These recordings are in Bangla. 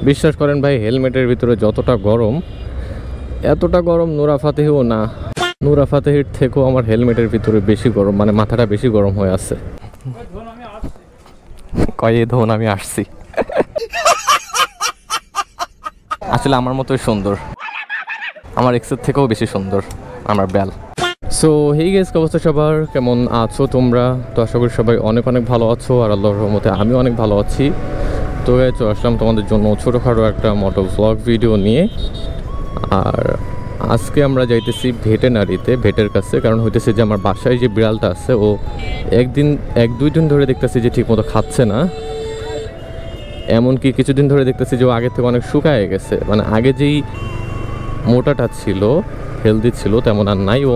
বিশ্বাস করেন ভাই, হেলমেটের ভিতরে যতটা গরম, এতটা গরম নুরা ফাতেহিও না। নুরা ফাতেহির থেকেও আমার হেলমেটের ভিতরে বেশি গরম, মানে মাথাটা বেশি গরম হয়ে আছে। কয়ে ধন আমি আসছি। আসলে আমার মতোই সুন্দর, আমার এক্সের থেকেও বেশি সুন্দর আমার ব্যাল। সো হেই গাইস, কি অবস্থা সবার, কেমন আছো তোমরা? তো আশা করি সবাই অনেক অনেক ভালো আছো, আর আল্লাহর রহমতে আমি অনেক ভালো আছি। তো আসলাম তোমাদের জন্য ছোটোখাটো একটা মোটো ভ্লগ ভিডিও নিয়ে। আর আজকে আমরা যাইতেছি ভেটেনারিতে, ভেটের কাছে। কারণ হইতেছে যে আমার বাসায় যে বিড়ালটা আছে, ও এক দুই দিন ধরে দেখতেছি যে ঠিকমতো খাচ্ছে না। এমনকি কিছুদিন ধরে দেখতেছি যে ও আগের থেকে অনেক শুকায় গেছে। মানে আগে যেই মোটাটা ছিল, হেলদি ছিল, তেমন আর নাই। ও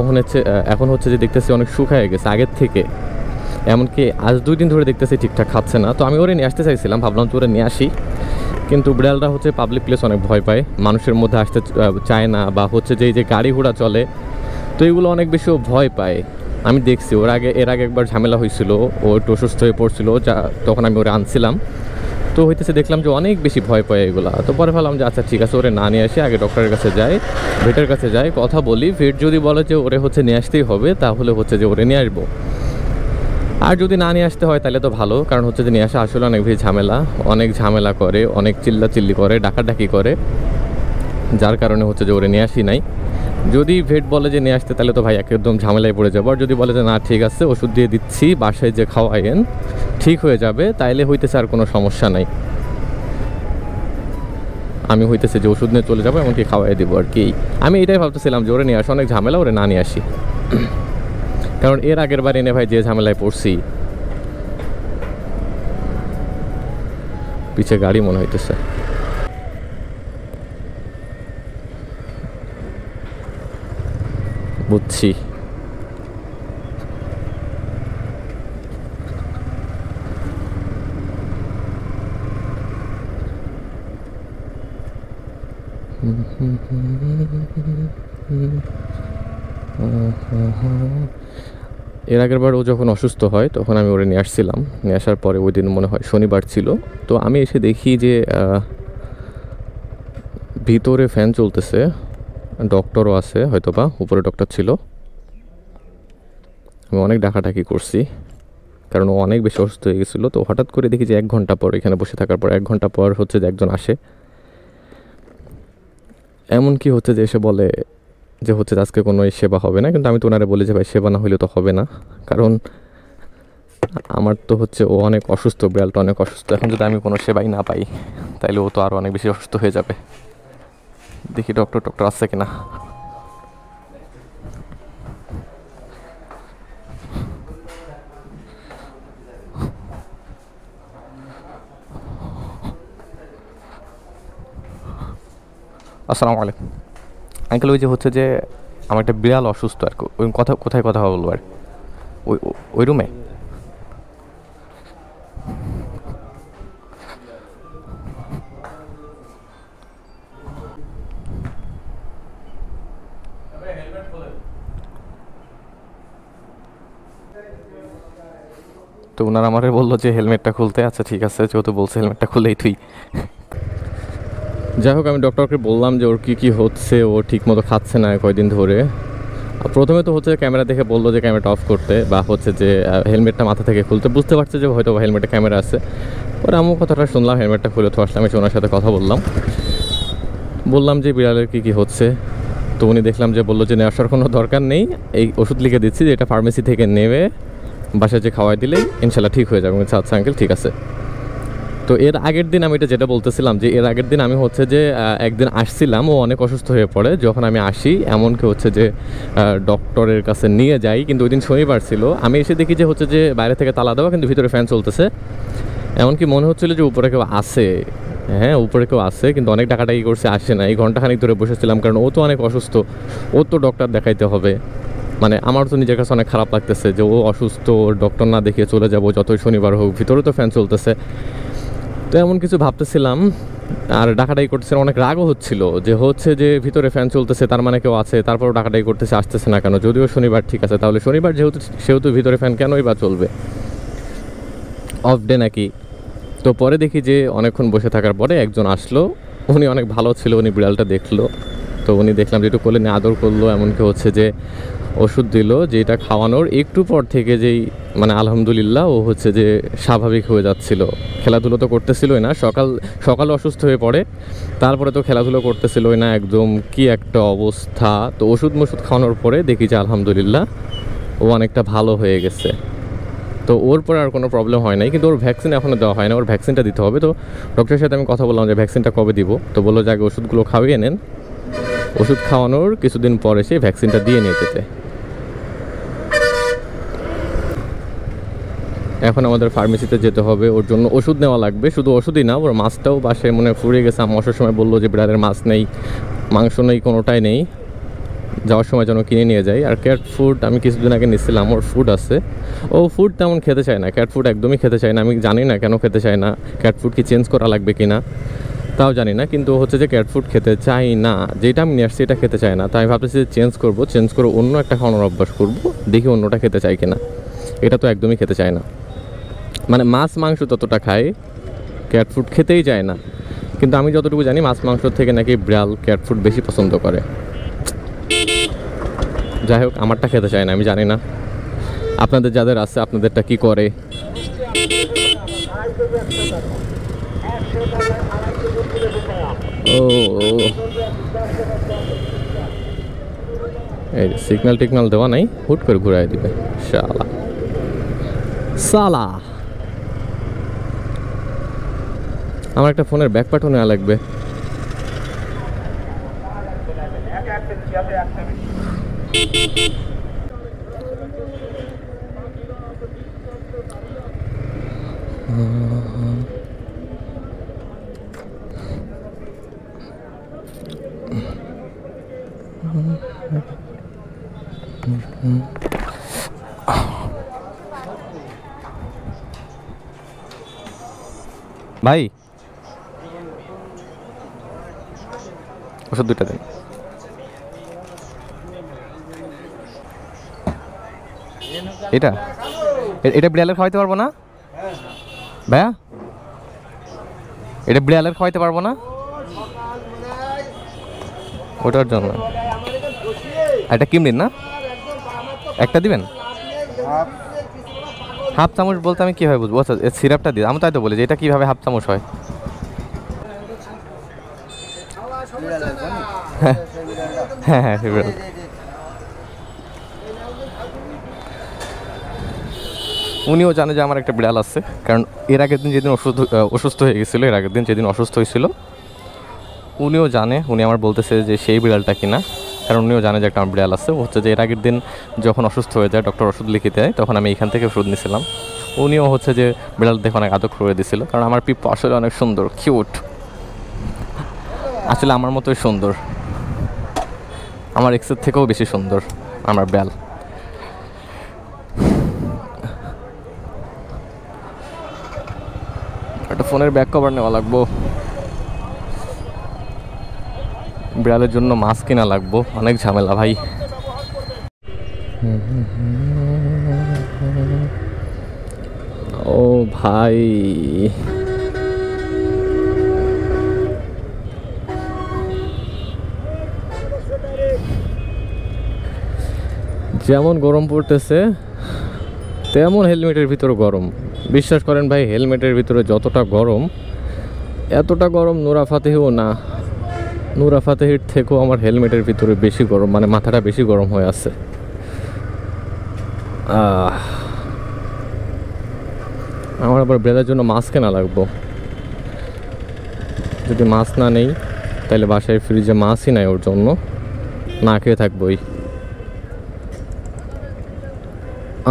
এখন হচ্ছে যে দেখতেছি অনেক শুকায় গেছে আগের থেকে। এমনকি আজ 2 দিন ধরে দেখতেছি ঠিকঠাক খাচ্ছে না। তো আমি ওরে নিয়ে আসতে চাইছিলাম, ভাবলাম তো ওরে নিয়ে আসি। কিন্তু বিড়ালটা হচ্ছে পাবলিক প্লেস অনেক ভয় পায়, মানুষের মধ্যে আসতে চায় না, বা হচ্ছে যে এই যে গাড়ি ঘোড়া চলে, তো এগুলো অনেক বেশি ও ভয় পায়। আমি দেখছি এর আগে একবার ঝামেলা হয়েছিল, ও একটু অসুস্থ হয়ে পড়ছিল, তখন আমি ওরে আনছিলাম। তো হইতেছে দেখলাম যে অনেক বেশি ভয় পায় এগুলা। তো পরে ভাবলাম যে আচ্ছা ঠিক আছে, ওরে না নিয়ে আসি, আগে ডক্টরের কাছে যাই, ভেটের কাছে যাই, কথা বলি। ভেট যদি বলে যে ওরে হচ্ছে নিয়ে আসতেই হবে, তাহলে হচ্ছে যে ওরে নিয়ে আসবো। আর যদি না নিয়ে আসতে হয় তাহলে তো ভালো, কারণ হচ্ছে যে নিয়ে আসা আসলে অনেক বেশি ঝামেলা, অনেক ঝামেলা করে, অনেক চিল্লাচিল্লি করে, ডাকাডাকি করে, যার কারণে হচ্ছে যে ওরে নিয়ে আসি নাই। যদি ভেট বলে যে নিয়ে আসতে, তাহলে তো ভাই একদম ঝামেলায় পড়ে যাবো। আর যদি বলে যে না ঠিক আছে, ওষুধ দিয়ে দিচ্ছি, বাসায় যে খাওয়াইন ঠিক হয়ে যাবে, তাইলে হইতেছে আর কোনো সমস্যা নাই। আমি হইতেছে যে ওষুধ নিয়ে চলে যাবো, এমনকি খাওয়াই দেবো আর কি। আমি এটাই ভাবতেছিলাম যে ওরে নিয়ে আসা অনেক ঝামেলা, ওরে না নিয়ে আসি। কারণ এর আগের বার এনে ভাই যে ঝামেলায় পড়ছি, পিছে গাড়ি মনে হইতেছে। বুঝছি। এর আগের বার ও যখন অসুস্থ হয়, তখন আমি ওরে নিয়ে আসছিলাম। নিয়ে আসার পরে ওই দিন মনে হয় শনিবার ছিল। তো আমি এসে দেখি যে ভিতরে ফ্যান চলতেছে, ডক্টরও আছে হয়তো, বা উপরে ডক্টর ছিল। আমি অনেক ডাকাডাকি করছি, কারণ ও অনেক বেশি অসুস্থ হয়ে গেছিলো। তো হঠাৎ করে দেখি যে 1 ঘন্টা পর, এখানে বসে থাকার পর 1 ঘন্টা পর হচ্ছে যে একজন আসে। এমনকি হচ্ছে যে এসে বলে যে হচ্ছে আজকে কোনো সেবা হবে না। কিন্তু আমি তো ওনারে বলি যে ভাই সেবা না হইলে তো হবে না, কারণ আমার তো হচ্ছে ও অনেক অসুস্থ, বিড়ালটা অনেক অসুস্থ। এখন যদি আমি কোনো সেবাই না পাই, তাহলে ও তো আরও অনেক বেশি অসুস্থ হয়ে যাবে। দেখি ডক্টর আসছে কিনা। আসসালামু আলাইকুম আঙ্কেল। ওই যে হচ্ছে যে আমার একটা বিড়াল অসুস্থ আর কি, ওই কোথায় কথা বলবো আর ওই ওই রুমে? তো ওনারা আমারে বললো যে হেলমেটটা খুলতে। আচ্ছা ঠিক আছে, যেহেতু বলছে হেলমেটটা খুলেই তুই। যাই হোক, আমি ডক্টরকে বললাম যে ওর কী হচ্ছে, ও ঠিক মতো খাচ্ছে না কয়দিন ধরে। প্রথমে তো হচ্ছে ক্যামেরা দেখে বললো যে ক্যামেরাটা অফ করতে, বা হচ্ছে যে হেলমেটটা মাথা থেকে খুলতে। বুঝতে পারছে যে হয়তো হেলমেটে ক্যামেরা আছে। পরে আমি কথাটা শুনলাম, হেলমেটটা খুলে তো আসলাম, এসে ওনার সাথে কথা বললাম যে বিড়ালের কী হচ্ছে। তো উনি দেখলাম যে বললো যে নিয়ে আসার কোনো দরকার নেই, এই ওষুধ লিখে দিচ্ছি, যে এটা ফার্মেসি থেকে নেবে বাসায় যে খাওয়াই দিলেই ইনশাল্লাহ ঠিক হয়ে যাবে। আচ্ছা আঙ্কেল ঠিক আছে। তো এর আগের দিন আমি এটা যেটা বলতেছিলাম, যে এর আগের দিন আমি হচ্ছে যে একদিন আসছিলাম, ও অনেক অসুস্থ হয়ে পড়ে। যখন আমি আসি, এমনকি হচ্ছে যে ডক্টরের কাছে নিয়ে যাই, কিন্তু ওই দিন শনিবার ছিল। আমি এসে দেখি যে হচ্ছে যে বাইরে থেকে তালা দেওয়া, কিন্তু ভিতরে ফ্যান চলতেছে। এমনকি মনে হচ্ছিলো যে উপরে কেউ আসে। হ্যাঁ, উপরে কেউ আসে, কিন্তু অনেক টাকাটাকি করছে, আসে না। এই ঘন্টাখানিক ধরে বসেছিলাম, কারণ ও তো অনেক অসুস্থ, ও তো ডক্টর দেখাইতে হবে। মানে আমার তো নিজের কাছে অনেক খারাপ লাগতেছে যে ও অসুস্থ, ডক্টর না দেখিয়ে চলে যাবো, যতই শনিবার হোক, ভিতরে তো ফ্যান চলতেছে। তো এমন কিছু ভাবতেছিলাম, আর ডাকাডাকি করতেছিলাম, অনেক রাগও হচ্ছিল যে হচ্ছে যে ভিতরে ফ্যান চলতেছে, তার মানে কেউ আছে, তারপরও ডাকাডাকি করতেছে, আসতেছে না কেন? যদিও শনিবার ঠিক আছে, তাহলে শনিবার সেহেতু ভিতরে ফ্যান কেনই বা চলবে? অফ ডে নাকি? তো পরে দেখি যে অনেকক্ষণ বসে থাকার পরে একজন আসলো, উনি অনেক ভালো ছিল, উনি বিড়ালটা দেখলো। তো উনি দেখলাম যে একটু কোলে নিয়ে আদর করলো, এমনকি হচ্ছে যে ওষুধ দিল, যেটা খাওয়ানোর একটু পর থেকে যেই মানে আলহামদুলিল্লাহ ও হচ্ছে যে স্বাভাবিক হয়ে যাচ্ছিল। খেলাধুলো তো করতেছিলই না, সকালে অসুস্থ হয়ে পড়ে, তারপরে তো খেলাধুলো করতেছিলই না, একদম কি একটা অবস্থা। তো ওষুধ খাওয়ানোর পরে দেখি যে আলহামদুলিল্লাহ ও অনেকটা ভালো হয়ে গেছে। তো ওর পরে আর কোনো প্রবলেম হয় নাই, কিন্তু ওর ভ্যাকসিন এখনও দেওয়া হয় না, ওর ভ্যাকসিনটা দিতে হবে। তো ডক্টরের সাথে আমি কথা বললাম যে ভ্যাকসিনটা কবে দিব, তো বললো যে আগে ওষুধগুলো খাওয়িয়ে নেন, ওষুধ খাওয়ানোর কিছুদিন পরে সেই ভ্যাকসিনটা দিয়ে নিয়ে যেতে। এখন আমাদের ফার্মেসিতে যেতে হবে, ওর জন্য ওষুধ নেওয়া লাগবে। শুধু ওষুধই না, ওর মাছটাও বাসায় মনে ফুরিয়ে গেছে। আম্মু আসার সময় বললো যে বিড়ালের মাছ নেই, মাংস নেই, কোনোটাই নেই, যাওয়ার সময় যেন কিনে নিয়ে যাই। আর ক্যাট ফুড আমি কিছুদিন আগে নিচ্ছিলাম, ওর ফুড আছে, ও ফুড তেমন খেতে চায় না, ক্যাট ফুড একদমই খেতে চায় না। আমি জানি না কেন খেতে চায় না, ক্যাট ফুড কি চেঞ্জ করা লাগবে কি না তাও জানি না, কিন্তু হচ্ছে যে ক্যাট ফুড খেতে চাই না, যেটা আমি নিয়ে আসছি এটা খেতে চায় না। তাই আমি ভাবতেছি যে চেঞ্জ করে অন্য একটা খাওয়ানোর অভ্যাস করবো, দেখি অন্যটা খেতে চাই কিনা। এটা তো একদমই খেতে চায় না, মানে মাছ মাংস ততটা খায়, ক্যাট ফুড খেতেই যায় না। কিন্তু আমি যতটুকু জানি মাছ মাংস থেকে নাকি বিড়াল ক্যাট ফুড বেশি পছন্দ করে। যাই হোক, আমারটা খেতে চায় না, আমি জানি না আপনাদের যাদের আছে আপনাদেরটা কি করে। ও এই সিগন্যাল টিগনাল দেওয়া নাই, হুট করে ঘুরাই দিবে শালা সালা। আমার একটা ফোনের ব্যাক পার্টও নেওয়া লাগবে। ভাই ওষুধ দুইটা দেন। এটা এটা বিড়ালের খাওয়াইতে পারবো না ভাইয়া? এটা বিড়ালের খাওয়াইতে পারবো না? ওটার জন্য এটা কিমরিন না, একটা দিবেন। হাফ চামচ বলতে আমি কীভাবে বুঝবো? আচ্ছা সিরাপটা দিই, আমি তাই তো বলি যে এটা কীভাবে হাফ চামচ হয়। হ্যাঁ হ্যাঁ ফেভারিট। উনিও জানে যে আমার একটা বিড়াল আছে, কারণ এর আগের দিন যেদিন অসুস্থ হয়ে গেছিলো, এর আগের দিন যেদিন অসুস্থ হয়েছিল উনিও জানে, উনি আমার বলতেছে যে সেই বিড়ালটা কিনা, কারণ উনিও জানে যে একটা আমার বিড়াল আছে। হচ্ছে যে এর আগের দিন যখন অসুস্থ হয়ে যায় ডক্টর ওষুধ লিখে দেয়, তখন আমি এখান থেকে ওষুধ নিয়েছিলাম। উনিও হচ্ছে যে বিড়াল দেখে অনেক আদর করে দিয়েছিল, কারণ আমার পিপ্পু আসলে অনেক সুন্দর, কিউট, আসলে আমার মতোই সুন্দর, আমার এক্সের থেকেও বেশি সুন্দর আমার বিড়াল। একটা ফোনের ব্যাক কভার নেওয়া লাগবো, বিড়ালের জন্য মাছ কিনা লাগবো, অনেক ঝামেলা ভাই। ও ভাই যেমন গরম পড়তেছে তেমন হেলমেটের ভিতরে গরম। বিশ্বাস করেন ভাই, হেলমেটের ভিতরে যতটা গরম, এতটা গরম নুরা ফাতেহিও না, নুরা ফাতেহির থেকেও আমার হেলমেটের ভিতরে বেশি গরম, মানে মাথাটা বেশি গরম হয়ে আছে। আমার আবার ব্রেলের জন্য মাছ কেনা লাগবো, যদি মাছ না নেই তাহলে বাসায় ফ্রিজে মাছই নাই, ওর জন্য না খেয়ে থাকবোই।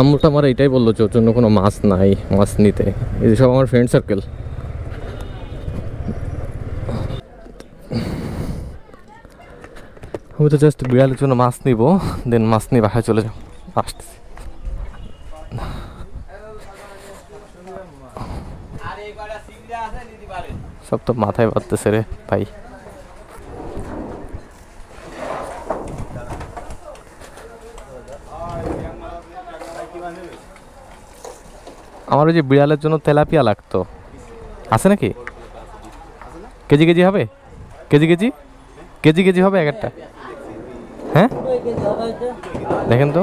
আম্মুটা আমার এটাই বললো যে ওর জন্য কোনো মাছ নাই, মাছ নিতে। এই সব আমার ফ্রেন্ড সার্কেল। আমি তো জাস্ট বিড়ালের জন্য মাছ নিব, দেন মাছ নিয়ে বাসায় চলে যাও, আসতেছি। সব তো মাথায় বাঁধতেছে রে ভাই। আমার ওই যে বিড়ালের জন্য তেলাপিয়া লাগতো, আছে নাকি? কেজি কেজি হবে? কেজি কেজি কেজি কেজি হবে এক একটা? হ্যাঁ দেখেন তো।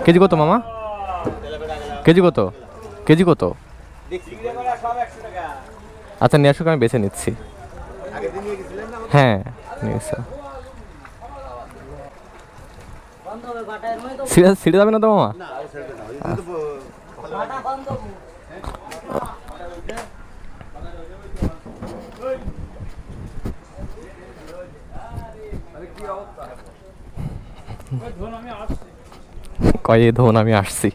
কেজি কত মামা? কেজি কত? কেজি কত? আচ্ছা নিয়ে আসুক, আমি বেছে নিচ্ছি। হ্যাঁ নিয়েছি। ছিঁড়ে যাবে না তো মামা? কয়ে ধন আমি আসছি।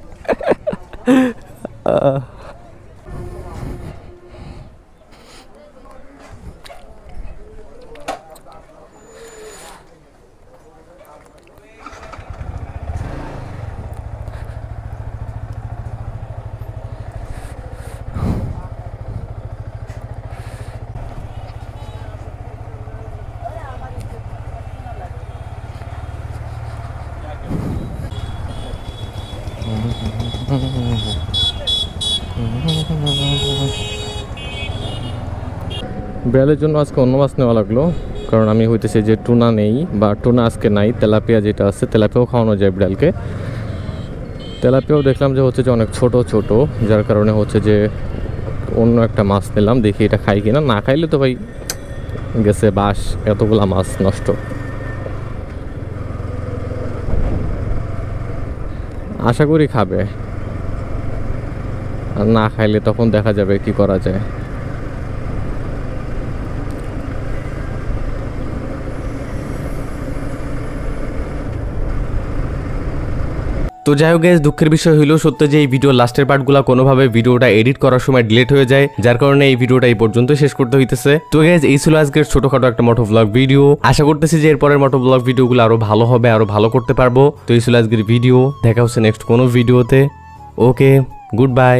বিড়ালের জন্য আজকে অন্য মাছ নেওয়া লাগলো, কারণ আমি হইতেছে যে টুনা নেই, বা টুনা আজকে নাই, তেলাপিয়া যেটা আছে তেলাপিয়াও খাওয়ানো যায় বিড়ালকে। তেলাপিয়াও দেখলাম যে হচ্ছে যে অনেক ছোট ছোট, যার কারণে হচ্ছে যে অন্য একটা মাছ নিলাম, দেখি এটা খাই কিনা। না খাইলে তো ভাই গেছে বাস, এতগুলা মাছ নষ্ট। আশা করি খাবে, আর না খাইলে তখন দেখা যাবে কি করা যায়। তো যাই হোক গাইস, দুঃখের বিষয় হলো সত্য যে এই ভিডিও লাস্টের পার্টগুলো কোনোভাবে ভিডিওটা এডিট করার সময় ডিলিট হয়ে যায়, যার কারণে এই ভিডিওটা এই পর্যন্ত শেষ করতে হইতেছে। তো গাইস এই ছিল আজকের ছোটখাটো একটা মোটো ব্লগ ভিডিও। আশা করতেছি যে এরপরের মোটো ব্লগ ভিডিওগুলো আরো ভালো হবে, আরো ভালো করতে পারবো। তো এই ছিল আজকের ভিডিও, দেখা হচ্ছে নেক্সট কোনো ভিডিওতে। ওকে, গুড বাই।